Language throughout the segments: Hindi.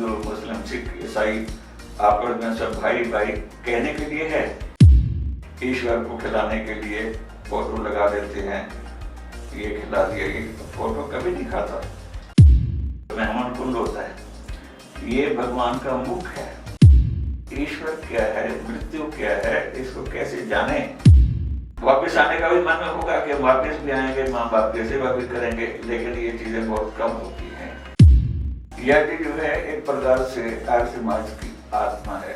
हिंदू मुस्लिम सिख ईसाई आपस में सब भाई भाई कहने के लिए है। ईश्वर को खिलाने के लिए फोटो लगा देते हैं, ये खिला दिया, ये फोटो कभी नहीं खाता। मेहमान कुंड होता है, ये भगवान का मुख है। ईश्वर क्या है, मृत्यु क्या है, इसको कैसे जाने। वापस आने का भी मन होगा कि वापस भी आएंगे, माँ बाप की सेवा भी करेंगे, लेकिन ये चीजें बहुत कम होती हैं। यह जो है एक प्रकार से आर्य समाज की आत्मा है।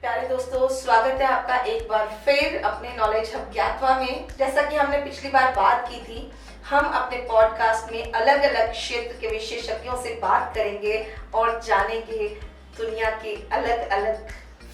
प्यारे दोस्तों, स्वागत है आपका एक बार फिर अपने नॉलेज हब ज्ञातवा में। जैसा कि हमने पिछली बार बात की थी, हम अपने पॉडकास्ट में अलग अलग क्षेत्र के विशेषज्ञों से बात करेंगे और जानेंगे दुनिया के अलग अलग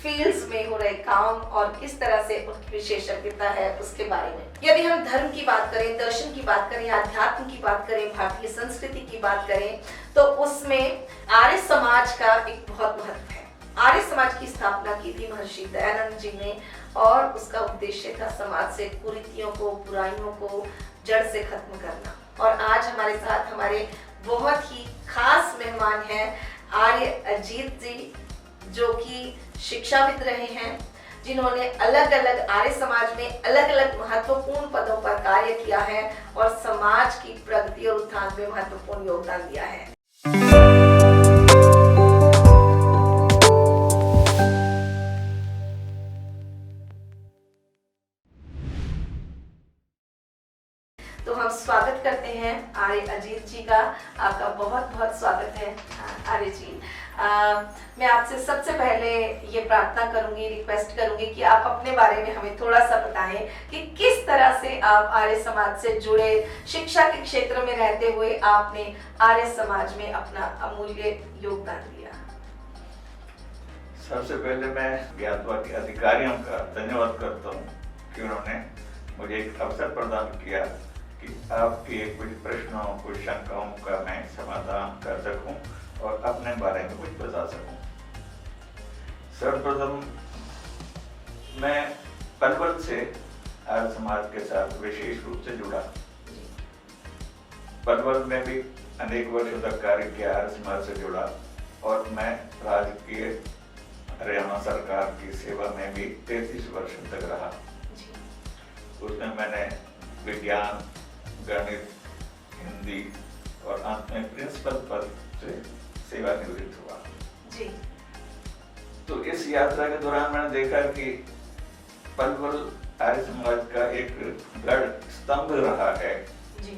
फील्ड्स में हो रहे काम और किस तरह से उनकी विशेषज्ञता है उसके बारे में। यदि हम धर्म की बात करें, दर्शन की बात करें, अध्यात्म की बात करें, भारतीय संस्कृति की बात करें, तो उसमें आर्य समाज का एक बहुत महत्व है। आर्य समाज की स्थापना की थी महर्षि दयानंद जी ने और उसका उद्देश्य था समाज से कुरीतियों को, बुराइयों को जड़ से खत्म करना। और आज हमारे साथ हमारे बहुत ही खास मेहमान हैं आर्य अजीत जी, जो कि शिक्षाविद रहे हैं, जिन्होंने अलग अलग आर्य समाज में अलग अलग महत्वपूर्ण पदों पर कार्य किया है और समाज की प्रगति और उत्थान में महत्वपूर्ण योगदान दिया है। तो हम स्वागत करते हैं आर्य अजीत जी का। आपका बहुत बहुत स्वागत है आर्य जी। मैं आपसे सबसे पहले ये प्रार्थना करूंगी, रिक्वेस्ट करूंगी कि आप अपने बारे में हमें थोड़ा सा बताएं कि किस तरह से आप आर्य समाज से जुड़े, शिक्षा के क्षेत्र में रहते हुए आपने आर्य समाज में अपना अमूल्य योगदान दिया। सबसे पहले मैं ज्ञातवा के अधिकारियों का धन्यवाद करता हूँ कि उन्होंने मुझे एक अवसर प्रदान किया कि आपके कुछ प्रश्नों, कुछ शंकाओं का मैं समाधान कर सकूं और अपने बारे में कुछ बता सकूं। सर्वप्रथम मैं पलवल से आर्य समाज के साथ विशेष रूप से जुड़ा। पलवल में भी अनेक वर्षों तक कार्य किया, आर्य समाज से जुड़ा और मैं राजकीय हरियाणा सरकार की सेवा में भी 33 वर्षों तक रहा। उसमें मैंने विज्ञान, गणित, हिंदी और अंत में प्रिंसिपल पद से सेवानिवृत्त हुआ जी। तो इस यात्रा के दौरान मैंने देखा कि पलवल आर्य समाज का एक गढ़ स्तंभ रहा है जी।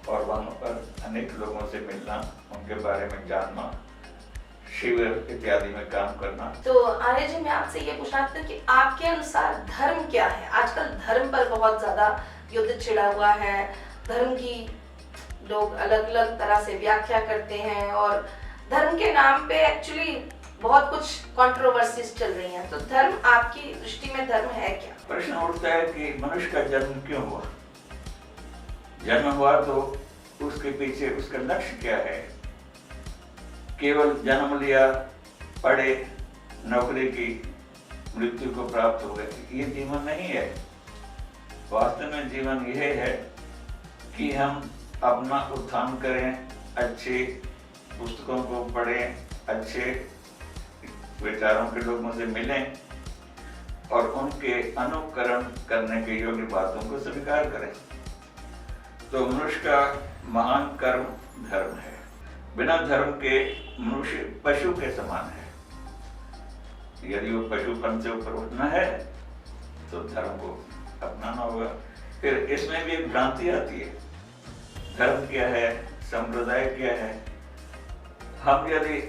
और वहां पर अनेक लोगों से मिलना, उनके बारे में जानना, शिविर इत्यादि में काम करना। तो आर्य जी, मैं आपसे ये पूछना चाहती हूँ कि आपके अनुसार धर्म क्या है? आजकल धर्म पर बहुत ज्यादा युद्ध छिड़ा हुआ है। धर्म की लोग अलग अलग तरह से व्याख्या करते हैं और धर्म के नाम पे एक्चुअली बहुत कुछ कंट्रोवर्सीज चल रही हैं। तो धर्म, आपकी दृष्टि में धर्म है क्या? प्रश्न उठता है कि मनुष्य का जन्म क्यों हुआ? जन्म हुआ तो उसके पीछे उसका लक्ष्य क्या है? केवल जन्म लिया, पढ़े, नौकरी की, मृत्यु को प्राप्त हो गए, ये जीवन नहीं है। वास्तव में जीवन यह है कि हम अपना उत्थान करें, अच्छे पुस्तकों को पढ़ें, अच्छे विचारों के लोगों से मिलें और उनके अनुकरण करने के योग्य बातों को स्वीकार करें। तो मनुष्य का महान कर्म धर्म है। बिना धर्म के मनुष्य पशु के समान है। यदि वो पशुपन से ऊपर उठना है तो धर्म को अपनाना होगा। फिर इसमें भी एक भ्रांति आती है, धर्म क्या है, संप्रदाय क्या है। हम यदि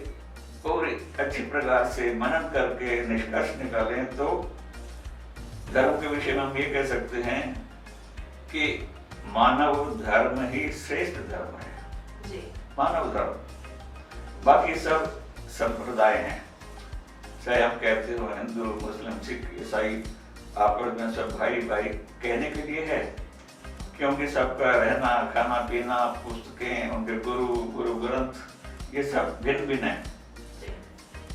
पूरी अच्छी प्रकार से मनन करके निष्कर्ष निकालें तो धर्म के विषय में हम ये कह सकते हैं कि मानव धर्म ही श्रेष्ठ धर्म है जी। मानव धर्म, बाकी सब संप्रदाय हैं। चाहे हम कहते हो हिंदू, मुस्लिम, सिख, ईसाई आपस में सब भाई भाई कहने के लिए है, क्योंकि सबका रहना, खाना पीना, पुस्तकें, उनके गुरु ग्रंथ, ये सब भिन्न भिन्न है।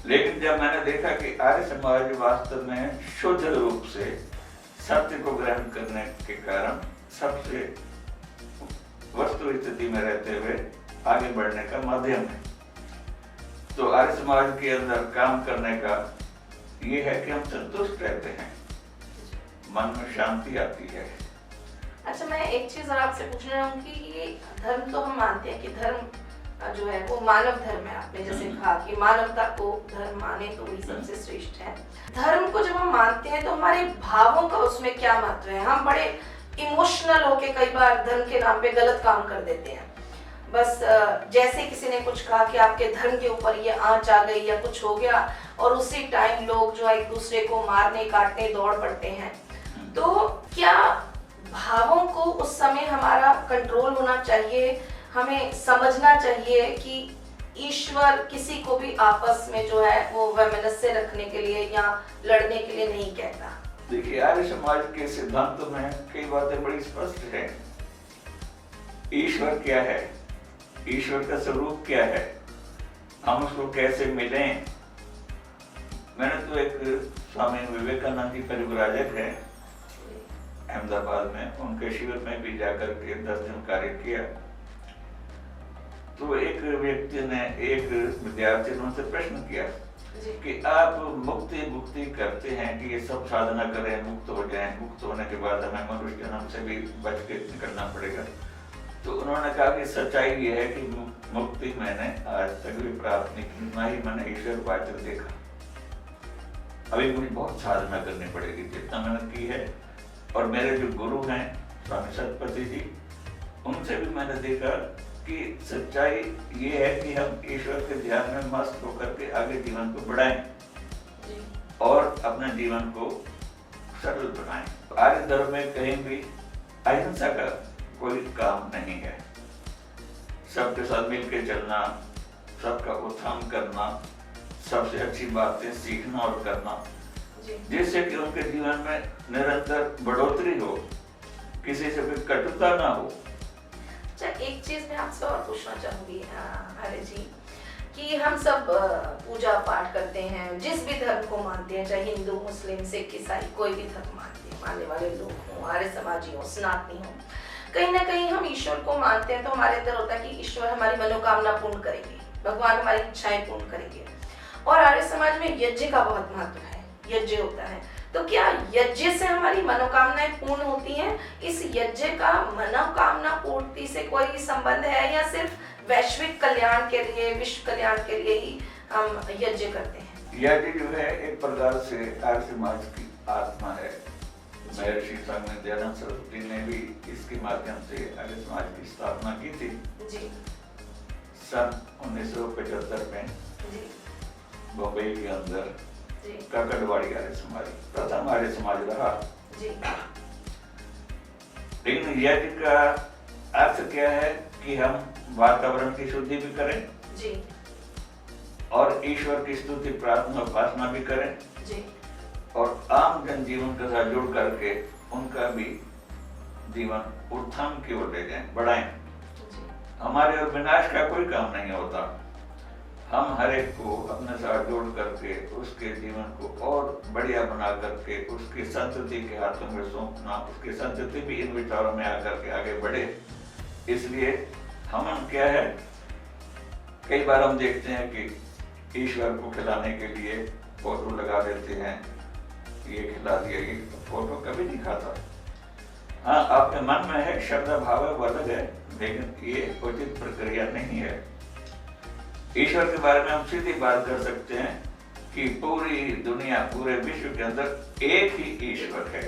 लेकिन जब मैंने देखा कि आर्य समाज वास्तव में शुद्ध रूप से सत्य को ग्रहण करने के कारण सबसे वस्तु स्थिति में रहते हुए आगे बढ़ने का माध्यम है, तो आर्य समाज के अंदर काम करने का ये है कि हम संतुष्ट रहते हैं, मन में शांति आती है। अच्छा, मैं एक चीज और आपसे पूछना चाहूंगी कि ये धर्म तो हम मानते हैं कि धर्म जो है वो मानव धर्म है। आपने जैसे कहा कि मानवता को धर्म माने तो वही सबसे श्रेष्ठ है। धर्म को जब हम मानते हैं तो हमारे भावों का उसमें क्या महत्व है? हम बड़े इमोशनल होके कई बार धर्म के नाम पे गलत काम कर देते हैं। बस जैसे किसी ने कुछ कहा कि आपके धर्म के ऊपर ये आंच आ गई या कुछ हो गया, और उसी टाइम लोग जो है एक दूसरे को मारने काटने दौड़ पड़ते हैं। तो क्या भावों को उस समय हमारा कंट्रोल होना चाहिए? हमें समझना चाहिए कि ईश्वर किसी को भी आपस में जो है वो वैमनस्य रखने के लिए या लड़ने के लिए नहीं कहता। देखिए, आर्य समाज के सिद्धांतों में कई बातें बड़ी स्पष्ट है। ईश्वर क्या है, ईश्वर का स्वरूप क्या है, हम उसको कैसे मिलें। मैंने तो एक स्वामी विवेकानंद जी परिव्राजक है अहमदाबाद में, उनके शिविर में भी जाकर के दर्शन कार्य किया। तो एक व्यक्ति ने, एक विद्यार्थी ने उनसे प्रश्न किया कि आप मुक्ति करते हैं कि ये सब साधना करें, मुक्त हो जाएं, मुक्त होने के बाद हमें मनुष्य जन्म से भी बच के निकलना पड़ेगा। तो उन्होंने कहा कि सच्चाई ये है कि मुक्ति मैंने आज तक भी प्राप्त नहीं की, ना ही मैंने ईश्वर वाचक देखा। अभी मुझे बहुत साधना करनी पड़ेगी, जितना मेहनत की है। और मेरे जो गुरु हैं स्वामी सतपति जी, उनसे भी मैंने देखा कि सच्चाई ये है कि हम ईश्वर के ध्यान में मस्त होकर के आगे जीवन को बढ़ाएं और अपने जीवन को सरल बनाएं। आर्य धर्म में कहीं भी अहिंसा का कोई काम नहीं है। सबके साथ मिलकर चलना, सबका उत्थान करना, सबसे अच्छी बातें सीखना और करना, जिससे कि उनके जीवन में निरंतर बढ़ोतरी हो, किसी से भी कटुता ना हो। एक चीज मैं आपसे और पूछना चाहूंगी आर्य जी, कि हम सब पूजा पाठ करते हैं, जिस भी धर्म को मानते हैं, चाहे हिंदू, मुस्लिम, सिख, ईसाई, कोई भी धर्म मानने वाले लोग हों, आर्य समाजी हो, सनातनी हो, कहीं ना कहीं हम ईश्वर को मानते हैं तो हमारे अंदर होता है कि ईश्वर हमारी मनोकामना पूर्ण करेंगे, भगवान हमारी इच्छाएं पूर्ण करेंगे। और आर्य समाज में यज्ञ का बहुत महत्व है, यज्ञ होता है। तो क्या यज्ञ से हमारी मनोकामनाएं पूर्ण होती हैं? इस यज्ञ का मनोकामना पूर्ति से कोई संबंध है या सिर्फ वैश्विक कल्याण के लिए, विश्व कल्याण के लिए ही हम यज्ञ करते हैं? यज्ञ जो है एक प्रकार से आर्य समाज की आत्मा है। महर्षि स्वामी दयानंद सरस्वती ने भी इसके माध्यम से आर्य समाज की स्थापना की थी जी। सन 1975 में बम्बई के अंदर काकड़वाड़ी आर्य समाज प्रथम आर्य समाज रहा जी। लेकिन यज्ञ का अर्थ क्या है कि हम वातावरण की शुद्धि भी करें जी, और ईश्वर की स्तुति, प्रार्थना, उपासना भी करें जी, और आम जनजीवन के साथ जुड़ करके उनका भी जीवन उत्थान की ओर ले जाएं, बढ़ाएं। हमारे और विनाश का कोई काम नहीं होता। हम हर एक को अपने साथ जोड़ करके उसके जीवन को और बढ़िया बना करके उसकी संतति के हाथों में सौंपना, उसकी संतति भी इन विचारों में आकर के आगे बढ़े। इसलिए हम क्या है, कई बार हम देखते हैं कि ईश्वर को खिलाने के लिए फोटो लगा देते हैं, ये खिला दिया, ये फोटो कभी नहीं खाता। हाँ, आपके मन में है, श्रद्धा भाव है, वो अलग है, लेकिन ये उचित प्रक्रिया नहीं है। ईश्वर के बारे में हम सीधी बात कर सकते हैं कि पूरी दुनिया, पूरे विश्व के अंदर एक ही ईश्वर है,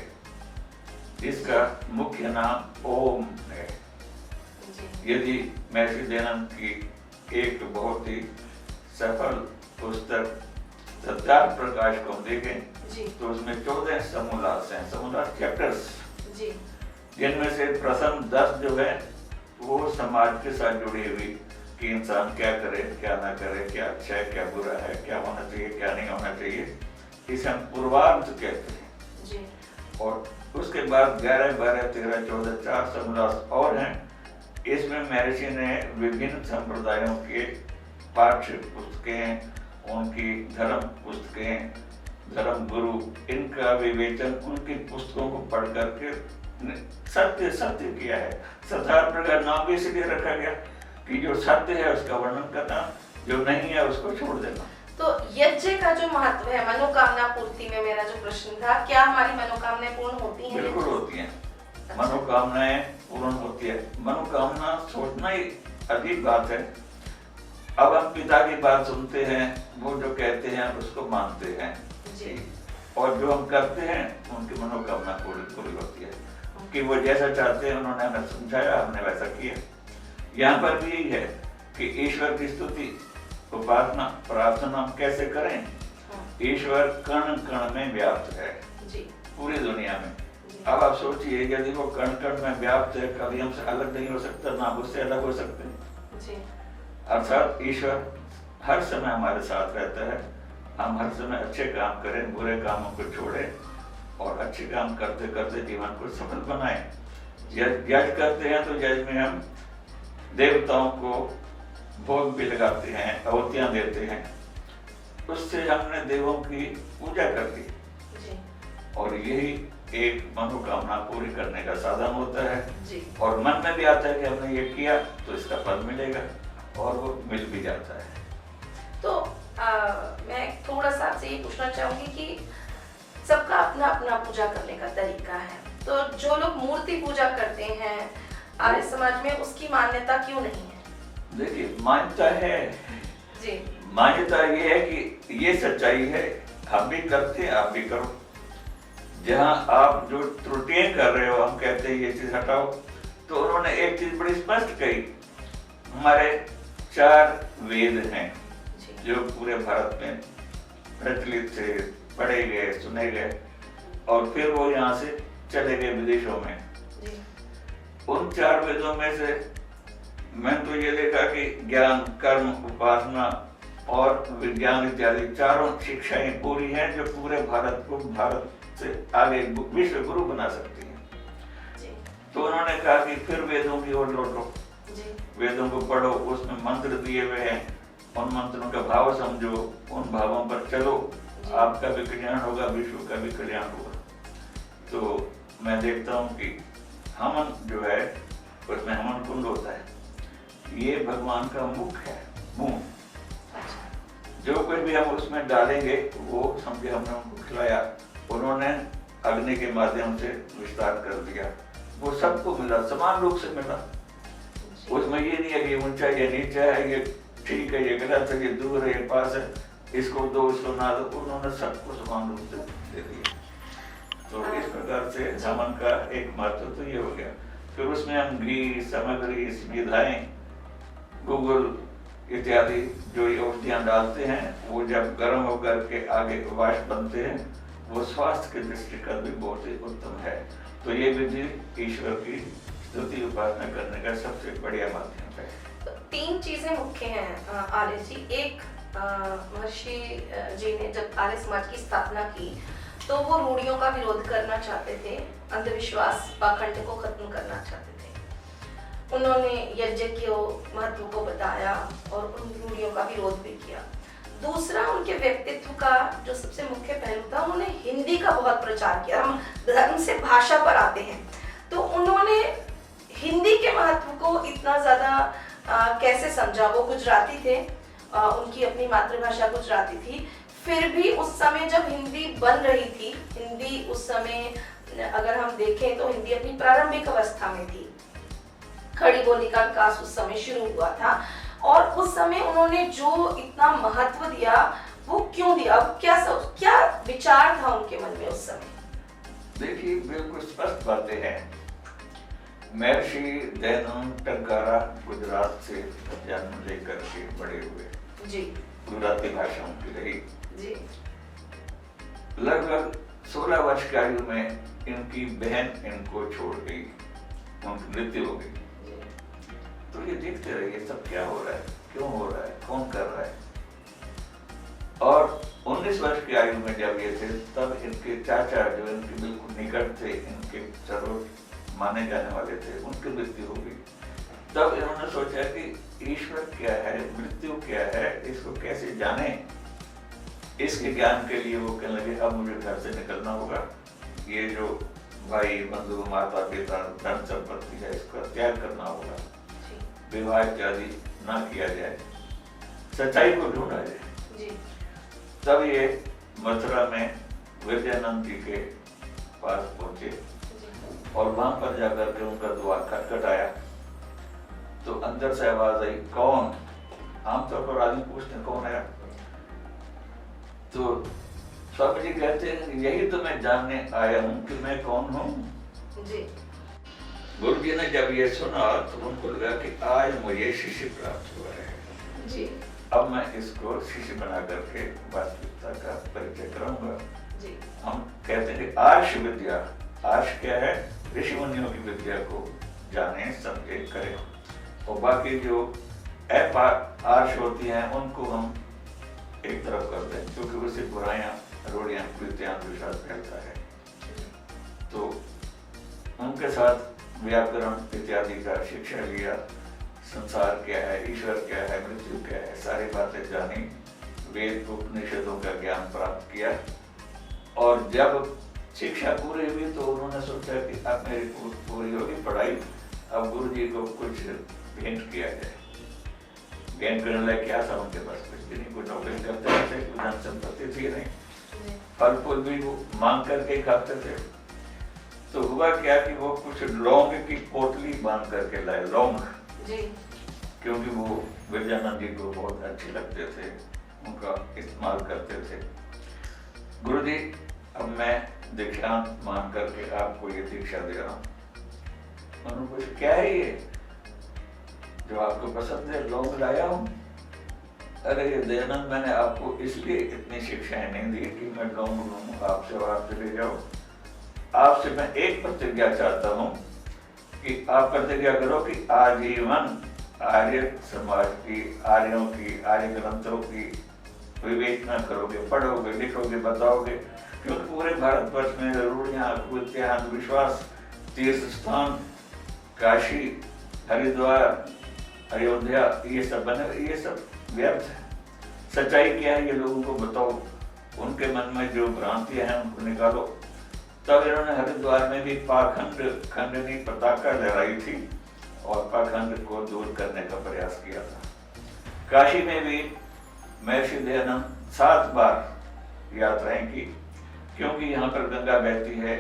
जिसका मुख्य नाम ओम है। यदि महर्षि दयानंद की एक बहुत ही सफल पुस्तक सत्यार्थ प्रकाश को हम देखें तो उसमें 14 समूलास हैं, समूलास चैप्टर्स, जिनमें से प्रथम 10 जो है वो समाज के साथ जुड़ी हुई कि इंसान क्या करे, क्या ना करे, क्या अच्छा है, क्या बुरा है, क्या होना चाहिए, क्या नहीं होना चाहिए, इसे हम पूर्वार्ध कहते हैं जी। और उसके बाद 11, 12, 13, 14 4 समूलास और हैं। इसमें महर्षि ने विभिन्न संप्रदायों के पाठ्य पुस्तकें, उनकी धर्म पुस्तकें, धर्म गुरु, इनका विवेचन उनकी पुस्तकों को पढ़ करके सत्य किया है। सत्यार्थ प्रकाश नाम भी इसलिए रखा गया कि जो सत्य है उसका वर्णन करना, जो नहीं है उसको छोड़ देना। तो यज्ञ का जो महत्व है मनोकामना पूर्ति में, मेरा जो प्रश्न था, क्या हमारी मनोकामनाएं पूर्ण होती हैं? बिल्कुल होती हैं, अच्छा। मनोकामनाएं पूर्ण होती है। मनोकामना सोचना ही अजीब बात है। अब हम पिता की बात सुनते हैं, वो जो कहते हैं उसको मानते हैं जी। और जो हम करते हैं उनकी मनोकामना पूरी होती है कि वो जैसा चाहते हैं उन्होंने हमें समझाया, हमने वैसा किया। यहाँ पर भी यही है कि ईश्वर की स्तुति, उपासना, प्रार्थना हम कैसे करें? ईश्वर कण कण में व्याप्त है जी। पूरी दुनिया में। अब आप सोचिए, यदि वो कण कण में व्याप्त है, कभी हमसे अलग नहीं हो सकता, ना उससे अलग हो सकते जी। अर्थात ईश्वर हर समय हमारे साथ रहता है। हम हर समय अच्छे काम करें, बुरे कामों को छोड़ें और अच्छे काम करते करते जीवन को सफल बनाएं। यज्ञ करते हैं तो यज्ञ में हम देवताओं को भोग भी लगाते हैं, आहुतियां देते हैं, उससे हमने देवों की पूजा कर दी और यही एक मनोकामना पूरी करने का साधन होता है जी। और मन में भी आता है कि हमने ये किया तो इसका फल मिलेगा और वो मिल भी जाता है। तो मैं थोड़ा सा आपसे ये पूछना चाहूंगी कि सबका अपना अपना पूजा करने का तरीका है, तो जो लोग मूर्ति पूजा करते हैं आर्य समाज में, उसकी मान्यता क्यों नहीं है? देखिए, मान्यता है जी। मान्यता ये है कि ये सच्चाई है, हम भी करते हैं, आप भी करो। जहाँ आप जो त्रुटियां कर रहे हो, हम कहते हैं ये चीज हटाओ, तो उन्होंने एक चीज बड़ी स्पष्ट कही, हमारे 4 वेद हैं जो पूरे भारत में प्रचलित थे, पढ़े गए, सुने गए और फिर वो यहाँ से चले गए विदेशों में। उन 4 वेदों में से मैं तो ये देखा कि ज्ञान, कर्म, उपासना और विज्ञान इत्यादि 4 शिक्षाएं पूरी हैं जो पूरे भारत को भारत से आगे विश्व गुरु बना सकती हैं। तो उन्होंने कहा कि फिर वेदों की ओर लौटो, वेदों को पढ़ो, उसमें मंत्र दिए हुए हैं, उन मंत्रों का भाव समझो, उन भावों पर चलो, आपका भी कल्याण होगा, विश्व का भी कल्याण होगा। तो मैं देखता हूँ कि हवन जो है उसमें हवन कुंड होता है, ये भगवान का मुख है, मुंह। जो कुछ भी हम उसमें डालेंगे वो समझे हमने उनको खिलाया, उन्होंने अग्नि के माध्यम से विस्तार कर दिया, वो सबको मिला, समान रूप से मिला। उसमें ये नहीं है कि ऊंचा ये नीचा है, ये ठीक है, ये गलत है, ये दूर है, ये पास है, इसको दो, इसको ना दो, उन्होंने सबको समान रूप से दे दिया। तो इस प्रकार से हवन का एक महत्व तो ये हो गया। फिर उसमें हम घी, सामग्री, स्मिधाएं, गुगुल इत्यादि जो ये औषधियां डालते हैं, वो जब गर्म होकर के आगे वाष्प बनते हैं, वो स्वास्थ्य के दृष्टिकोण भी बहुत ही उत्तम है। तो ये विधि ईश्वर की स्तुति उपासना करने का सबसे बढ़िया माध्यम है। तो 3 चीजें मुख्य हैं आर्य जी। एक, महर्षि जी ने जब आर्य समाज की स्थापना की तो वो रूढ़ियों का विरोध करना चाहते थे, अंधविश्वास, पाखंड को खत्म करना चाहते थे। उन्होंने यज्ञ के महत्व को बताया और उन रूढ़ियों का विरोध भी किया। दूसरा, उनके व्यक्तित्व का जो सबसे मुख्य पहलू था, उन्होंने हिंदी का बहुत प्रचार किया। हम धर्म से भाषा पर आते हैं, तो उन्होंने हिंदी के महत्व को इतना ज्यादा कैसे समझा? वो गुजराती थे, उनकी अपनी मातृभाषा गुजराती थी, फिर भी उस समय जब हिंदी बन रही थी, हिंदी उस समय अगर हम देखें तो हिंदी अपनी प्रारंभिक अवस्था में थी, खड़ी बोली का विकास उस समय शुरू हुआ था, और उस समय उन्होंने जो इतना महत्व दिया वो क्यों दिया? क्या विचार था उनके मन में उस समय? देखिए, बिल्कुल स्पष्ट बातें हैं। महर्षि दयानंद टंकारा गुजरात से जन्म लेकर के बड़े हुए जी, गुजराती भाषा उनकी रही जी। लगभग 16 वर्ष की आयु में इनकी बहन इनको छोड़ गई, उनकी मृत्यु हो गई। तो ये देखते रहे ये सब क्या हो रहा है, क्यों हो रहा है, कौन कर रहा है। और 19 वर्ष की आयु में जब ये थे, तब इनके चाचा जो इनके बिल्कुल निकट थे, इनके सर्वोच्च माने जाने वाले थे, उनकी मृत्यु हो गई। तब इन्होंने सोचा कि ईश्वर क्या है, मृत्यु क्या है, इसको कैसे जाने। इसके ज्ञान के लिए वो कहने लगे, अब मुझे घर से निकलना होगा, ये जो भाई, बंधु, माता, पिता, धन संपत्ति है, इसका त्याग करना होगा, विवाह इत्यादि ना किया जाए। सच्चाई को ढूंढा जाए। जी तब ये मथुरा में विद्यानंद जी के पास पहुंचे और वहां पर जाकर के उनका द्वार खटखटाया तो अंदर से आवाज आई, कौन? आमतौर पर आदमी पूछते हैं कौन आया, तो स्वामी जी कहते हैं यही तो मैं जानने आया हूं कि मैं कौन हूं। जी गुरु जी ने जब ये सुना तो उनको लगा कि आज मुझे शिष्य प्राप्त हुआ है, जी अब मैं इसको शिष्य बना करके वास्तविकता का परिचय कराऊंगा। जी हम कहते हैं कि आर्ष विद्या, आर्ष क्या है? ऋषि मुनियों की विद्या को जाने समझे करें, और बाकी जो आर्ष होती हैं उनको हम एक तरफ कर दें, क्योंकि उससे बुराइयां, रूढ़ियां, कृत्यां, विश्वास फैलता है। तो उनके साथ व्याकरण इत्यादि का शिक्षा लिया, संसार क्या है, ईश्वर क्या है, मृत्यु क्या है, सारी बातें जानी, वेद उपनिषदों का ज्ञान प्राप्त किया। और जब शिक्षा पूरी हुई तो उन्होंने सोचा कि अब मेरी पूरी होगी पढ़ाई, अब गुरु जी को कुछ भेंट किया जाए। भेंट करने लायक क्या था उनके पास? कुछ भी नहीं, कोई नौकरी करते थे, कोई धन संपत्ति थी नहीं, फल फूल भी वो मांग करके खाते थे। तो हुआ क्या कि वो कुछ लौंग की पोटली बांध करके लाए, लौंग जी क्योंकि वो विद्यानंद जी को बहुत अच्छे लगते थे, उनका इस्तेमाल करते थे। गुरु जी अब मैं दीक्षांत मान करके आपको ये दीक्षा दे रहा हूँ। उन्होंने पूछा क्या है ये जो आपको पसंद है? लौंग लाया हूँ। अरे दयानंद, मैंने आपको इसलिए इतनी शिक्षाएं नहीं दी कि मैं लौंग लूँ आपसे और आप चले जाओ। आपसे मैं एक प्रतिज्ञा चाहता हूँ कि आप प्रतिज्ञा करो कि आजीवन आर्य समाज की, आर्यों की, आर्य ग्रंथों की विवेचना करोगे, पढ़ोगे, लिखोगे, बताओगे, क्योंकि पूरे भारतवर्ष में रूढ़ियां, कुरीतियां, अंधविश्वास, तीर्थ स्थान, काशी, हरिद्वार, अयोध्या, ये सब बने, ये सब व्यर्थ है। सच्चाई क्या है ये लोगों को बताओ, उनके मन में जो भ्रांतियां हैं उनको निकालो। तब इन्होंने हरिद्वार में भी पाखंड खंडनी पताका लहराई थी और पाखंड को दूर करने का प्रयास किया था। काशी में भी महर्षि दयानंद 7 बार यात्राएं की, क्योंकि यहाँ पर गंगा बहती है,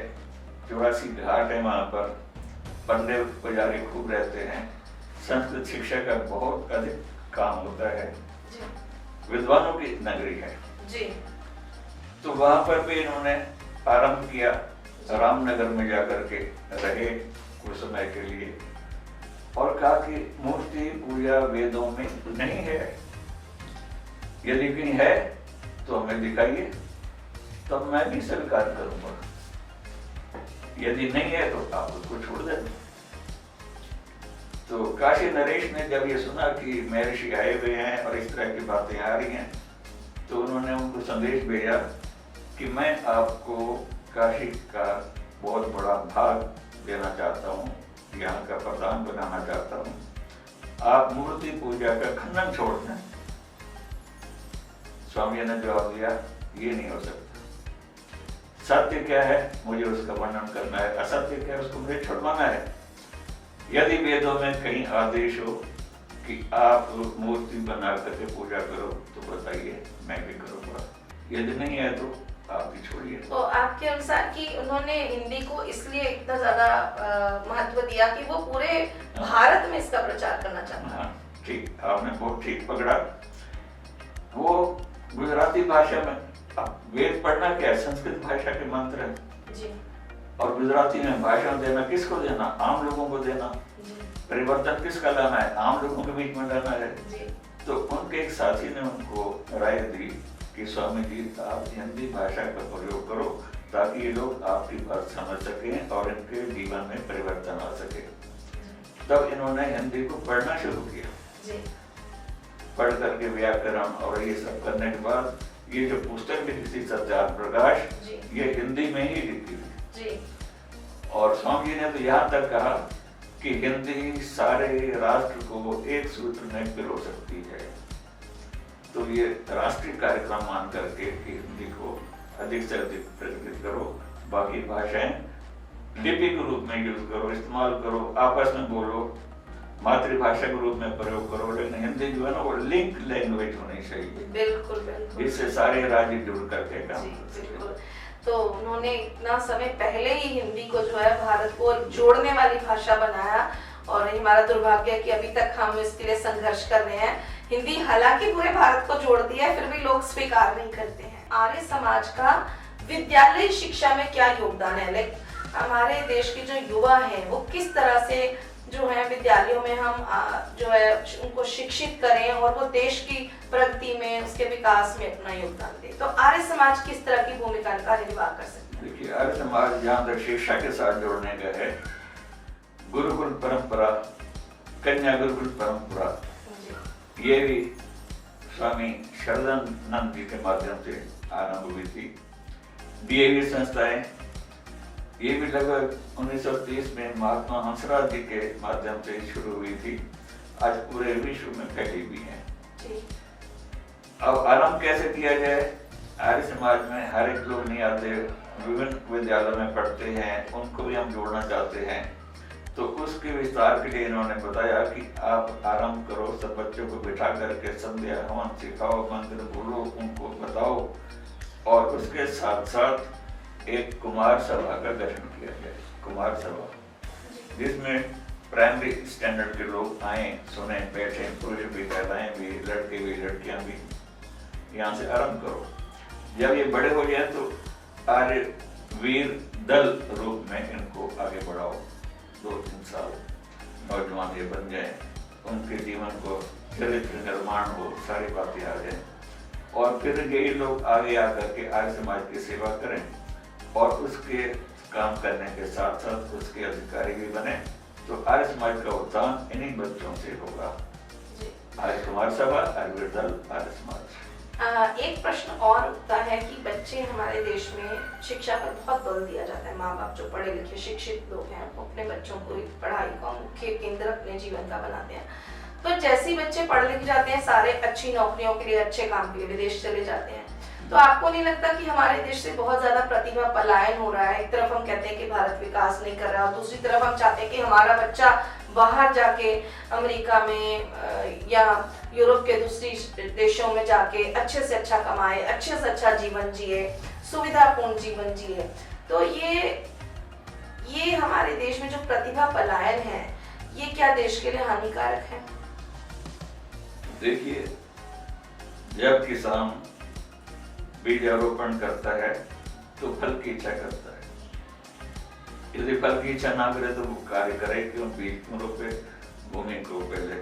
84 घाट है, वहां पर पंडित पुजारी खूब रहते हैं, संस्कृत शिक्षा का बहुत अधिक काम होता है, विद्वानों की नगरी है जी। तो वहां पर भी इन्होंने आरंभ किया, रामनगर में जाकर के रहे कुछ समय के लिए और कहा कि मूर्ति पूजा वेदों में नहीं है, यदि कहीं है तो हमें दिखाइए, तब मैं भी स्वीकार करूंगा, यदि नहीं है तो आप उसको छोड़ दें। तो काशी नरेश ने जब ये सुना कि महर्षि आए हुए हैं और इस तरह की बातें आ रही हैं, तो उन्होंने उनको संदेश भेजा कि मैं आपको काशी का बहुत बड़ा भाग देना चाहता हूँ, यहाँ का प्रधान बनाना चाहता हूँ, आप मूर्ति पूजा का खंडन छोड़ दें। स्वामी ने जवाब दिया, ये नहीं हो सकता। सत्य क्या है मुझे उसका वर्णन करना है, असत्य क्या है उसको मुझे छुड़वाना है। यदि वेदों में कहीं आदेश हो कि आप मूर्ति बना करके पूजा करो तो बताइए, मैं भी करूँगा, यदि नहीं है तो आप ही छोड़िए। तो आपके अनुसार कि उन्होंने हिंदी को इसलिए इतना ज्यादा महत्व दिया कि वो पूरे भारत में इसका प्रचार करना चाहते हैं। हाँ ठीक, आपने बहुत ठीक पकड़ा। वो गुजराती भाषा में, अब वेद पढ़ना क्या है, संस्कृत भाषा के मंत्र है जी। और गुजराती में भाषण देना किसको देना, आम लोगों को देना। जी। परिवर्तन किसका लाना है, आम लोगों के बीच में लाना है। जी। तो उनके एक साथी ने उनको राय दी कि स्वामी जी आप हिंदी भाषा का प्रयोग करो ताकि ये लोग आपकी बात समझ सकें और इनके जीवन में परिवर्तन आ सके। तब इन्होंने हिंदी को पढ़ना शुरू किया जी। पढ़ करके व्याकरण और ये सब करने के बाद ये जो पुस्तक लिखी थी सत्यार्थ प्रकाश, ये हिंदी में ही लिखी थी जी। और स्वामी जी ने तो यहाँ तक कहा कि हिंदी सारे राष्ट्र को एक सूत्र में पिरो सकती है। तो ये राष्ट्रीय कार्यक्रम मान करके कि हिंदी को अधिक से अधिक प्रचलित करो, बाकी भाषाएं लिपि के रूप में यूज करो, इस्तेमाल करो, आपस में बोलो, मातृभाषा के रूप में प्रयोग करो, लेकिन हिंदी जो है ना वो लिंक लैंग्वेज होनी चाहिए। बिल्कुल बिल्कुल। इससे सारे राज्य जुड़ करके काम जी कर सकते हैं। बिल्कुल। तो उन्होंने इतना समय पहले ही हिंदी को जो है भारत को जोड़ने वाली भाषा बनाया, और हमारा दुर्भाग्य है कि अभी तक हम इसके लिए संघर्ष कर रहे हैं। हिंदी हालांकि पूरे भारत को जोड़ दिया है, फिर भी लोग स्वीकार नहीं करते हैं। आर्य समाज का विद्यालय शिक्षा में क्या योगदान है? लाइक हमारे देश के जो युवा हैं वो किस तरह से जो है विद्यालयों में हम जो है उनको शिक्षित करें और वो देश की प्रगति में, उसके विकास में अपना योगदान दें। तो आर्य समाज किस तरह की भूमिका का निर्वाह कर सकते हैं? देखिए, आर्य समाज जहाँ तक शिक्षा के साथ जोड़ने का है, गुरुकुल परंपरा, कन्या गुरुकुल परंपरा, ये भी स्वामी शरदानंद जी के माध्यम से आरंभ हुई थी। डीएवी संस्थाएं ये भी लगभग 1930 में महात्मा हंसराज जी के माध्यम से शुरू हुई थी। आज पूरे विश्व में फैली भी है। अब आरंभ कैसे किया जाए? आर्य समाज में हर एक लोग नहीं आते, विभिन्न विद्यालयों में पढ़ते हैं, उनको भी हम जोड़ना चाहते हैं। तो उसके विस्तार के लिए इन्होंने बताया कि आप आरंभ करो, सब बच्चों को बिठा करके संध्या हवन सिखाओ, मंत्र बोलो, उनको बताओ, और उसके साथ साथ एक कुमार सभा का गठन किया जाए। कुमार सभा जिसमें प्राइमरी स्टैंडर्ड के लोग आए, सुने, बैठे, पुरुष भी, महिलाएं भी, लड़के भी, लड़कियां भी, यहाँ से आरंभ करो। जब ये बड़े हो जाए तो आर्य वीर दल रूप में इनको आगे बढ़ाओ। 2-3 साल नौजवान ये बन जाए, उनके जीवन को चरित्र निर्माण हो, सारी बातें आ जाए, और फिर यही लोग आगे आकर के आर्य समाज की सेवा करें और उसके काम करने के साथ साथ उसके अधिकारी भी बने। तो आर्य समाज का उत्थान इन्हीं बच्चों से होगा। आर्य कुमार सभा, आर्य वीर दल, आर्य समाज। एक प्रश्न और उठता है कि बच्चे, हमारे देश में शिक्षा पर बहुत बल दिया जाता है। माँ बाप जो पढ़े लिखे शिक्षित लोग हैं वो अपने बच्चों को पढ़ाई का मुख्य केंद्र अपने जीवन का बनाते हैं। तो जैसे ही बच्चे पढ़ लिख जाते हैं, सारे अच्छी नौकरियों के लिए, अच्छे काम के लिए विदेश चले जाते हैं। तो आपको नहीं लगता कि हमारे देश से बहुत ज्यादा प्रतिभा पलायन हो रहा है? एक तरफ हम कहते हैं कि भारत विकास नहीं कर रहा, और दूसरी तरफ हम चाहते हैं कि हमारा बच्चा बाहर जाके अमेरिका में या यूरोप के दूसरी देशों में जाके अच्छे से अच्छा कमाए, अच्छे से अच्छा जीवन जिए, सुविधापूर्ण जीवन जिए। तो ये हमारे देश में जो प्रतिभा पलायन है, ये क्या देश के लिए हानिकारक है? देखिए, जब किसान बीजारोपण करता है तो फल की इच्छा करता है। यदि फल की इच्छा ना करे तो वो कार्य करे क्यों? बीज क्यों रोपे? भूमि को पहले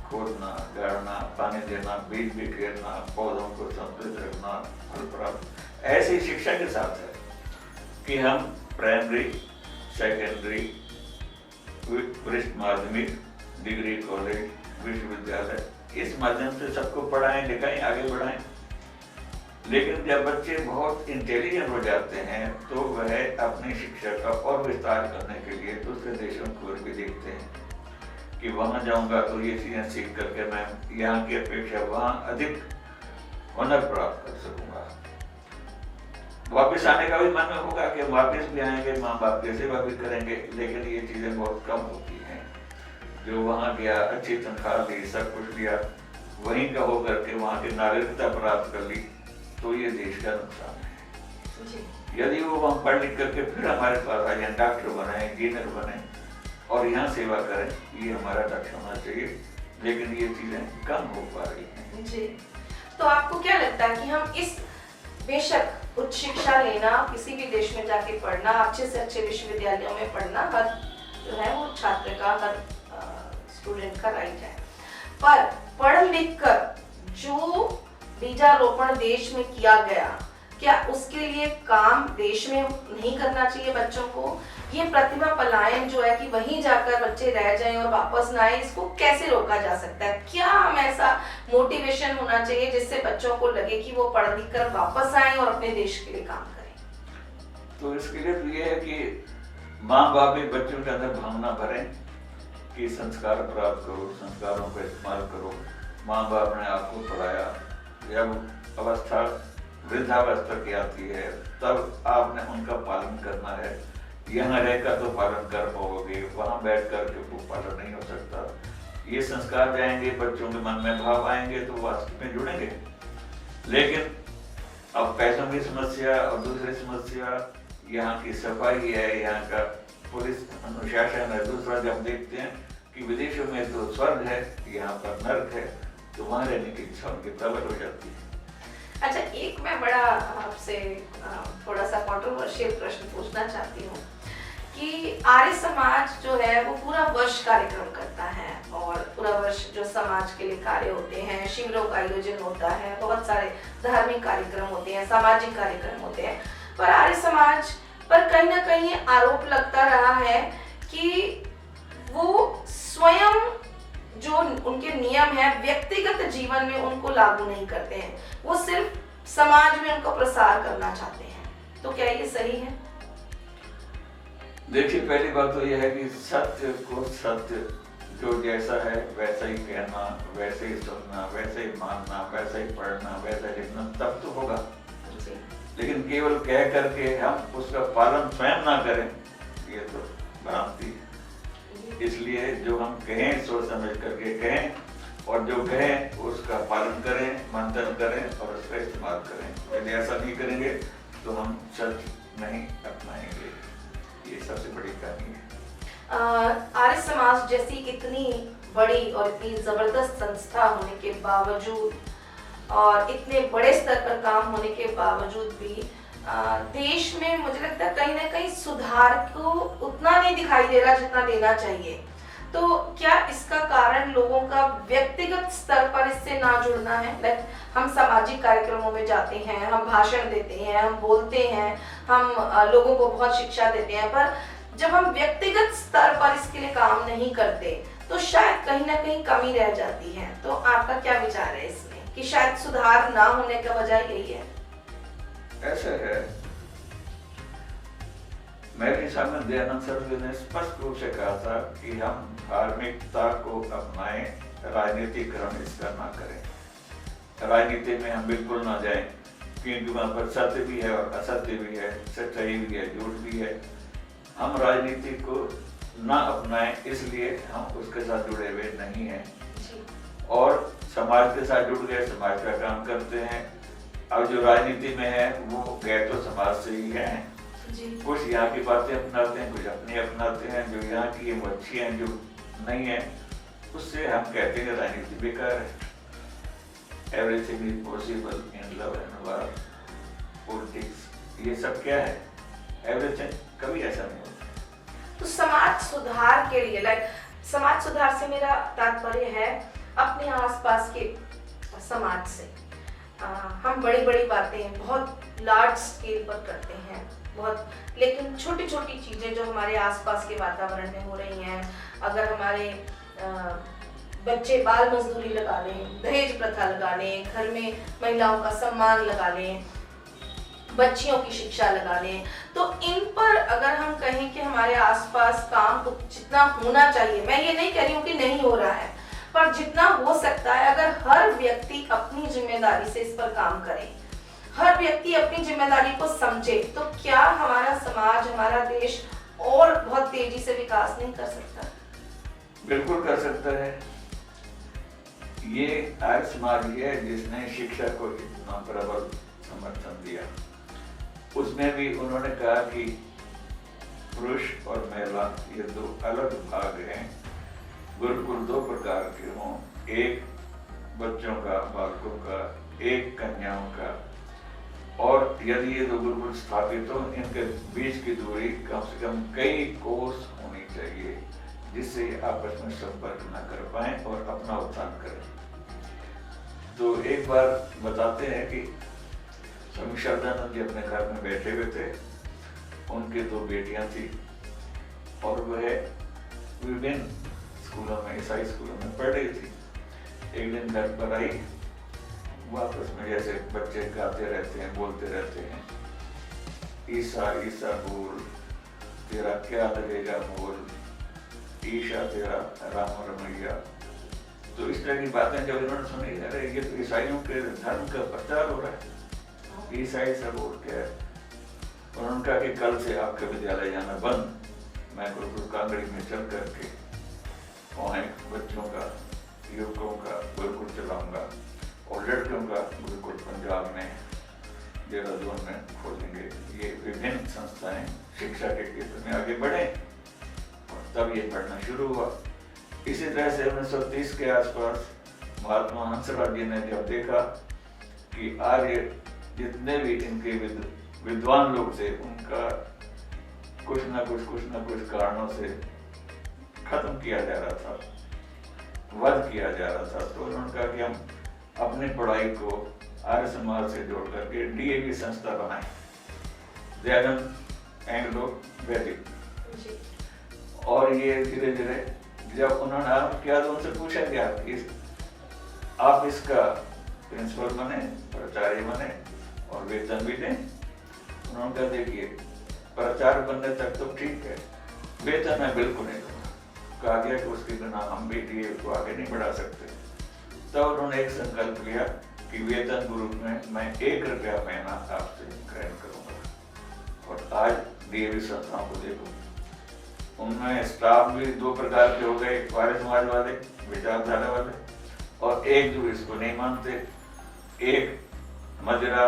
खोदना, गाड़ना, पानी देना, बीज बिखेरना, पौधों को संतुलित रखना, फल प्राप्त। ऐसी शिक्षा के साथ है कि हम प्राइमरी, सेकेंडरी, वरिष्ठ माध्यमिक, डिग्री कॉलेज, विश्वविद्यालय, इस माध्यम से सबको पढ़ाएं, लिखाएं, आगे बढ़ाएं। लेकिन जब बच्चे बहुत इंटेलिजेंट हो जाते हैं तो वह अपनी शिक्षा का और विस्तार करने के लिए दूसरे देशों को भी देखते हैं कि वहां जाऊंगा तो ये चीजें सीख करके मैं यहाँ की अपेक्षा वहां अधिक हुनर प्राप्त कर सकूंगा। वापिस आने का भी मन होगा कि वापिस भी आएंगे, माँ बाप की सेवा भी करेंगे, लेकिन ये चीजें बहुत कम होती हैं। जो वहां गया, अच्छी तनख्वाह ली, सब कुछ लिया, वहीं का होकर के वहां की नागरिकता प्राप्त कर ली, तो ये देश का नुकसान है। यदि वो हम पढ़ लिख करके फिर हमारे पास आ जाए, डॉक्टर बने, इंजीनियर बने और यहाँ सेवा करें, ये हमारा लक्ष्य होना चाहिए। लेकिन ये चीजें कम हो पा रही हैं। जी, तो आपको क्या लगता है कि हम इस, बेशक उच्च शिक्षा लेना, किसी भी देश में जाके पढ़ना, अच्छे से अच्छे विश्वविद्यालयों में पढ़ना, हर जो है वो छात्र का, हर स्टूडेंट का राइट है, पर पढ़ लिख कर जो बीजारोपण देश में किया गया, क्या उसके लिए काम देश में नहीं करना चाहिए बच्चों को? ये प्रतिभा पलायन जो है कि वहीं जाकर बच्चे रह जाएं और वापस ना आए, इसको कैसे रोका जा सकता है? क्या हम ऐसा मोटिवेशन होना चाहिए जिससे बच्चों को लगे कि वो पढ़ लिख कर वापस आए और अपने देश के लिए काम करें? तो इसके लिए तो ये है कि माँ बाप भी बच्चों के अंदर भावना भरें कि संस्कार प्राप्त करो, संस्कारों का इस्तेमाल करो। माँ बाप ने आपको पढ़ाया, जब अवस्था वृद्धावस्था की आती है तब आपने उनका पालन करना है। यहाँ रहकर तो पालन कर पाओगे, वहाँ बैठ कर के वो पालन नहीं हो सकता। ये संस्कार जाएंगे, बच्चों के मन में भाव आएंगे तो वास्तव में जुड़ेंगे। लेकिन अब पैसों की समस्या और दूसरी समस्या यहाँ की सफाई है, यहाँ का पुलिस अनुशासन है। दूसरा जब देखते हैं कि विदेशों में तो स्वर्ग है, यहाँ पर नर्क है, तो वहाँ रहने की इच्छा उनकी प्रबल हो जाती है। अच्छा, एक मैं बड़ा आपसे थोड़ा सा कंट्रोवर्शियल प्रश्न पूछना चाहती हूँ कि आर्य समाज जो है वो पूरा वर्ष कार्यक्रम करता है और पूरा वर्ष जो समाज के लिए कार्य होते हैं, शिविरों का आयोजन होता है, बहुत सारे धार्मिक कार्यक्रम होते हैं, सामाजिक कार्यक्रम होते हैं, पर आर्य समाज पर कहीं ना कहीं आरोप लगता रहा है कि वो स्वयं जो उनके नियम है व्यक्तिगत जीवन में उनको लागू नहीं करते हैं, वो सिर्फ समाज में उनको प्रसार करना चाहते हैं। तो क्या ये सही है? देखिए, पहली बात तो यह है कि सत्य को सत्य जो जैसा है वैसा ही कहना, वैसे ही सुनना, वैसे ही मानना, वैसा ही पढ़ना, वैसा ही लिखना तब तो होगा। लेकिन केवल कह करके हम उसका पालन स्वयं ना करें, ये तो भ्रांति है। इसलिए जो हम कहें सोच समझ करके कहें, और जो कहें उसका पालन करें, मंथन करें और उसका इस्तेमाल करें। यदि ऐसा नहीं करेंगे तो हम सच नहीं अपनाएंगे। ये सबसे बड़ी कहानी है। आर्य समाज जैसी इतनी बड़ी और इतनी जबरदस्त संस्था होने के बावजूद और इतने बड़े स्तर पर काम होने के बावजूद भी देश में मुझे लगता है कहीं ना कहीं सुधार को उतना नहीं दिखाई दे रहा जितना देना चाहिए। तो क्या इसका कारण लोगों का व्यक्तिगत स्तर पर इससे ना जुड़ना है? हम सामाजिक कार्यक्रमों में जाते हैं, हम भाषण देते हैं, हम बोलते हैं, हम लोगों को बहुत शिक्षा देते हैं, पर जब हम व्यक्तिगत स्तर पर इसके लिए काम नहीं करते तो शायद कहीं ना कहीं कमी रह जाती है। तो आपका क्या विचार है इसमें कि शायद सुधार ना होने का वजह यही है? ऐसा है, मेरे हिसाब में दयानंद सरस्वती ने स्पष्ट रूप से कहा था कि हम धार्मिकता को अपनाएं, राजनीतिकरण इसका ना करें। राजनीति में हम बिल्कुल ना जाएं, क्योंकि वहां पर सत्य भी है और असत्य भी है, सच्चाई भी है, झूठ भी है। हम राजनीति को ना अपनाएं, इसलिए हम उसके साथ जुड़े हुए नहीं हैं और समाज के साथ जुड़ गए, समाज का काम करते हैं। अब जो राजनीति में है वो गए तो समाज से ही हैं। कुछ यहाँ की बातें अपनाते हैं, कुछ अपनी अपनाते हैं। जो यहाँ की वो अच्छी हैं, जो नहीं है उससे हम कहते हैं राजनीति बेकार है। Everything is possible in love and war, politics, ये सब क्या है? एवरीथिंग कभी ऐसा नहीं होता। तो समाज सुधार के लिए समाज सुधार से मेरा तात्पर्य है अपने आसपास के समाज से। हम बड़ी बड़ी बातें बहुत लार्ज स्केल पर करते हैं बहुत, लेकिन छोटी छोटी चीजें जो हमारे आसपास के वातावरण में हो रही हैं, अगर हमारे बच्चे बाल मजदूरी लगा लें, दहेज प्रथा लगा लें, घर में महिलाओं का सम्मान लगा लें, बच्चियों की शिक्षा लगा लें, तो इन पर अगर हम कहें कि हमारे आसपास काम जितना होना चाहिए, मैं ये नहीं कह रही हूँ कि नहीं हो रहा है, पर जितना हो सकता है अगर हर व्यक्ति अपनी जिम्मेदारी से इस पर काम करे, हर व्यक्ति अपनी जिम्मेदारी को समझे, तो क्या हमारा समाज, हमारा देश और बहुत तेजी से विकास नहीं कर सकता? बिल्कुल कर सकता है। ये आर्य समाज है जिसने शिक्षा को इतना प्रबल समर्थन दिया। उसमें भी उन्होंने कहा कि पुरुष और महिला ये दो अलग भाग हैं, गुरुकुल दो प्रकार के हों, एक बच्चों का, बालकों का, एक कन्याओं का, और यदि ये दो गुरुकुल स्थापित हो, इनके बीच की दूरी कम से कम कई कोस होनी चाहिए, जिससे आपस में संपर्क न कर पाए और अपना उत्थान करें। तो एक बार बताते हैं कि स्वामी श्रद्धानंद जी अपने घर में बैठे हुए थे, उनकी दो बेटियां थी और वह विभिन्न स्कूलों में, ईसाई स्कूलों में पढ़ रही थी। एक दिन घर पर आई, वापस में जैसे बच्चे गाते रहते हैं, बोलते रहते हैं, ईसा ईसा बोल, तेरा क्या लगेगा बोल, ईशा तेरा राम रमैया। तो इस तरह की बातें जब इन्होंने सुनी, अरे ये तो ईसाइयों के धर्म का प्रचार हो रहा है, ईसाई सा बोल के। उन्होंने कहा कि कल से आपका विद्यालय जाना बंद, मैं गुरुकुल कांगड़ी में चल करके वहाँ बच्चों का, युवकों का गुरुकुल चलाऊंगा और लड़कियों का गुरुकुल पंजाब में, देहरादून में खोलेंगे। ये विभिन्न संस्थाएं शिक्षा के क्षेत्र में आगे बढ़े और तब ये पढ़ना शुरू हुआ। इसी तरह से 1930 के आसपास महात्मा हंसराज जी ने जब देखा कि आर्य जितने भी इनके विद्वान लोग थे उनका कुछ ना कुछ कारणों से खत्म किया जा रहा था, वध किया जा रहा था, तो उन्होंने कहा कि हम अपनी पढ़ाई को आर्य समाज से जोड़ करके डीएवी संस्था बनाए, दयानंद एंग्लो वैदिक। और ये धीरे धीरे जब उन्होंने आरम्भ किया तो उनसे पूछा गया कि आप इसका प्रिंसिपल बने, प्राचार्य बने और वेतन भी दें। उन्होंने कहा देखिए प्राचार्य बनने तक तो ठीक है, वेतन मैं बिल्कुल नहीं दूंगा। कहा गया कि उसके बिना हम भी डीए को आगे नहीं बढ़ा सकते। तब उन्होंने एक संकल्प लिया कि वेतन के रूप में मैं 1 रुपया महीना आपसे ग्रहण करूंगा। और आज डीएवी संस्थाओं को देखो, उनमें स्टाफ भी 2 प्रकार के हो गए, एक आर्य समाज वाले, विचारधारा वाले, और एक जो इसको नहीं मानते, एक मदिरा,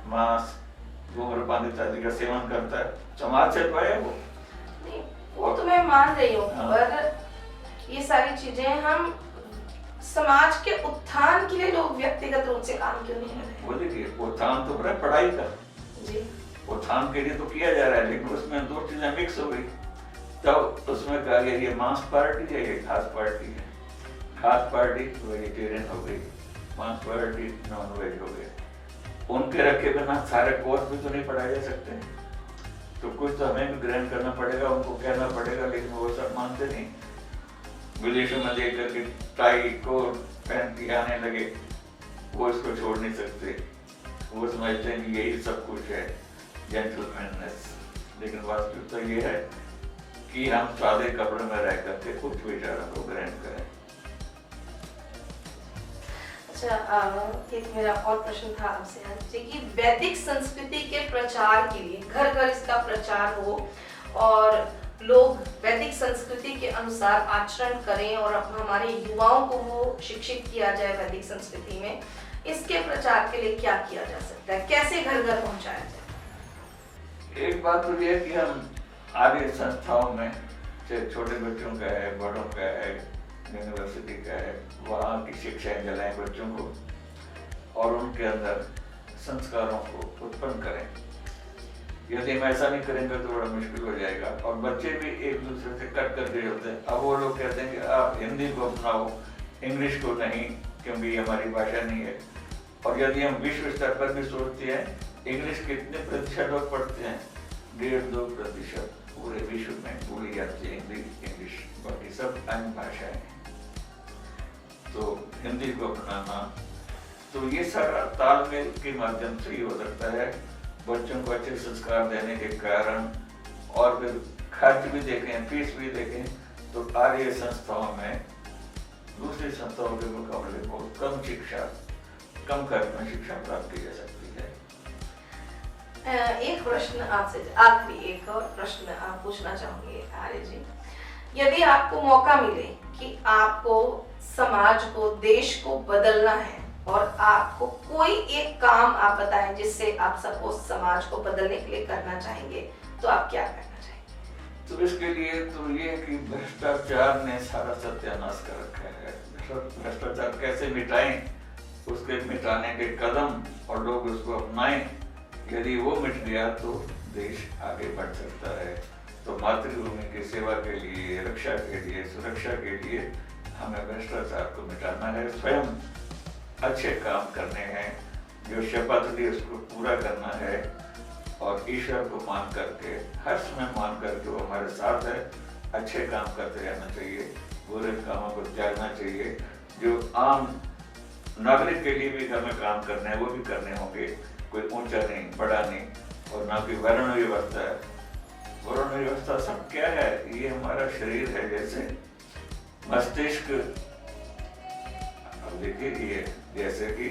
मांस, धूम्रपान इत्यादि का सेवन करता है। समाज से तो है वो तो मैं मान रही हूँ, पर ये सारी चीजें हम समाज के उत्थान के लिए लोग व्यक्तिगत रूप से काम क्यों नहीं कर रहे? वो देखिए उत्थान तो पढ़ाई का जी, उत्थान के लिए तो किया जा रहा है, लेकिन उसमें 2 चीजें मिक्स हो गई। तब उसमें कहा गया ये मांस पार्टी है, ये घास पार्टी है। घास पार्टी वेजिटेरियन हो गई, मांस पार्टी नॉन वेज हो गए। उनके रखे बिना सारे कोर्स भी तो नहीं पढ़ाए जा सकते, तो कुछ तो हमें भी ग्रहण करना पड़ेगा, उनको कहना पड़ेगा, लेकिन वो सब मानते नहीं। विदेशों में देख करके टाई कोट पहन आने लगे, वो इसको छोड़ नहीं सकते। वो समझते हैं कि यही सब कुछ है जेंटलमैननेस, लेकिन वास्तविकता ये है कि हम सादे कपड़े में रह करके कुछ विचारों को ग्रहण करें। अच्छा, एक मेरा और प्रश्न था आपसे आज कि वैदिक संस्कृति के प्रचार के लिए घर घर इसका प्रचार हो और लोग वैदिक संस्कृति के अनुसार आचरण करें और हमारे युवाओं को वो शिक्षित किया जाए वैदिक संस्कृति में, इसके प्रचार के लिए क्या किया जा सकता है, कैसे घर घर पहुंचाया जाए? एक बात तो ये है कि हम आर्य संस्थाओं में, चाहे छोटे बच्चों का है, बड़ों का है, यूनिवर्सिटी का है, वहाँ की शिक्षाएं दिलाएं बच्चों को और उनके अंदर संस्कारों को उत्पन्न करें। यदि हम ऐसा नहीं करेंगे तो बड़ा मुश्किल हो जाएगा। और बच्चे भी एक दूसरे से कट कर रहे होते हैं। अब वो लोग कहते हैं कि आप हिंदी को अपनाओ, इंग्लिश को नहीं, क्योंकि ये हमारी भाषा नहीं है। और यदि हम विश्व स्तर पर भी सोचते हैं, इंग्लिश कितने प्रतिशत लोग पढ़ते हैं? 1.5-2% पूरे विश्व में बोली जाती है इंग्लिश, बाकी सब अन्य भाषाएं हैं। तो हिंदी को अपनाना, तो ये सारा तालमेल के माध्यम से ही हो सकता है। बच्चों को अच्छे संस्कार देने के कारण, और फिर खर्च भी देखें, फीस भी देखें, तो आर्य संस्थाओं में दूसरी संस्थाओं के मुकाबले बहुत कम खर्च में शिक्षा प्राप्त की जा सकती है। एक प्रश्न आपसे, आखिरी एक और प्रश्न आप पूछना चाहूंगी आर्य जी, यदि आपको मौका मिले कि आपको समाज को, देश को बदलना है और आपको कोई एक काम आप बताएं जिससे आप सबको समाज को बदलने के लिए करना चाहेंगे, तो आप क्या करना चाहेंगे? तो इसके लिए तो ये है कि भ्रष्टाचार ने सारा सत्यानाश कर रखा है। भ्रष्टाचार कैसे मिटाएं, उसके मिटाने के कदम और लोग उसको अपनाएं। यदि वो मिट गया तो देश आगे बढ़ सकता है। तो मातृभूमि की सेवा के लिए, रक्षा के लिए, सुरक्षा के लिए हमें भ्रष्टाचार को मिटाना है, स्वयं अच्छे काम करने हैं, जो शपथ ली उसको पूरा करना है, और ईश्वर को मान करके, हर समय मान करके वो हमारे साथ है। अच्छे काम करते रहना चाहिए, बुरे कामों को त्यागना चाहिए। जो आम नागरिक के लिए भी हमें काम करने हैं वो भी करने होंगे, कोई ऊंचा नहीं, बड़ा नहीं, और ना कोई वर्ण व्यवस्था है। वर्ण व्यवस्था सब क्या है? ये हमारा शरीर है, जैसे मस्तिष्क। अब देखिए, ये जैसे कि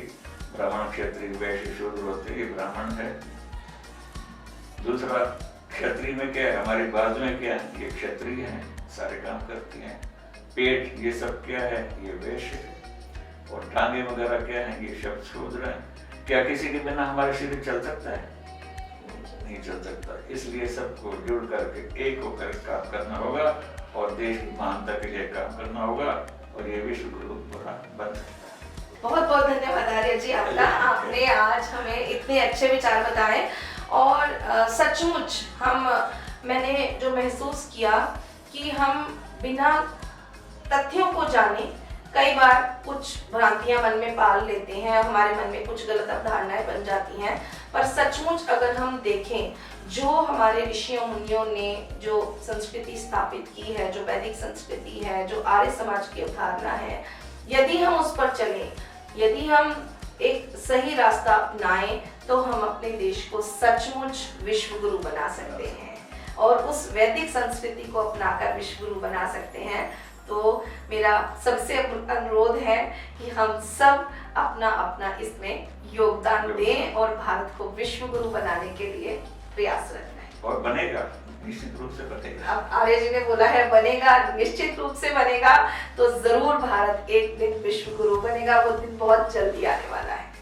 ब्राह्मण, क्षत्रिय, वैश्य, शूद्र होते, ये ब्राह्मण है। दूसरा क्षत्रिय में क्या है? हमारी बाजू में क्या है? ये क्षत्रिय हैं, सारे काम करती हैं। पेट ये सब क्या है, ये वैश्य है। और टांगे वगैरह क्या है, ये सब शूद्र है। क्या किसी के बिना हमारा शरीर चल सकता है? नहीं चल सकता। इसलिए सबको जुड़ करके एक होकर काम करना होगा और देश की महानता के लिए काम करना होगा और ये विश्व गुरु बन सकता है। बहुत बहुत धन्यवाद आर्य जी आपका, आपने आज हमें इतने अच्छे विचार बताए। और सचमुच मैंने जो महसूस किया कि हम बिना तथ्यों को जाने कई बार कुछ भ्रांतियां मन में पाल लेते हैं, हमारे मन में कुछ गलत अवधारणाएं बन जाती हैं। पर सचमुच अगर हम देखें, जो हमारे ऋषियों मुनियों ने जो संस्कृति स्थापित की है, जो वैदिक संस्कृति है, जो आर्य समाज की अवधारणा है, यदि हम उस पर चलें, यदि हम एक सही रास्ता अपनाएं, तो हम अपने देश को सचमुच विश्व गुरु बना सकते हैं और उस वैदिक संस्कृति को अपनाकर विश्व गुरु बना सकते हैं। तो मेरा सबसे अनुरोध है कि हम सब अपना अपना इसमें योगदान दें और भारत को विश्व गुरु बनाने के लिए प्रयासरत रहें। और बनेगा, निश्चित रूप से बनेगा। अब आर्य जी ने बोला है बनेगा, निश्चित रूप से बनेगा। तो जरूर भारत एक दिन विश्व गुरु बनेगा, वो दिन बहुत जल्दी आने वाला है।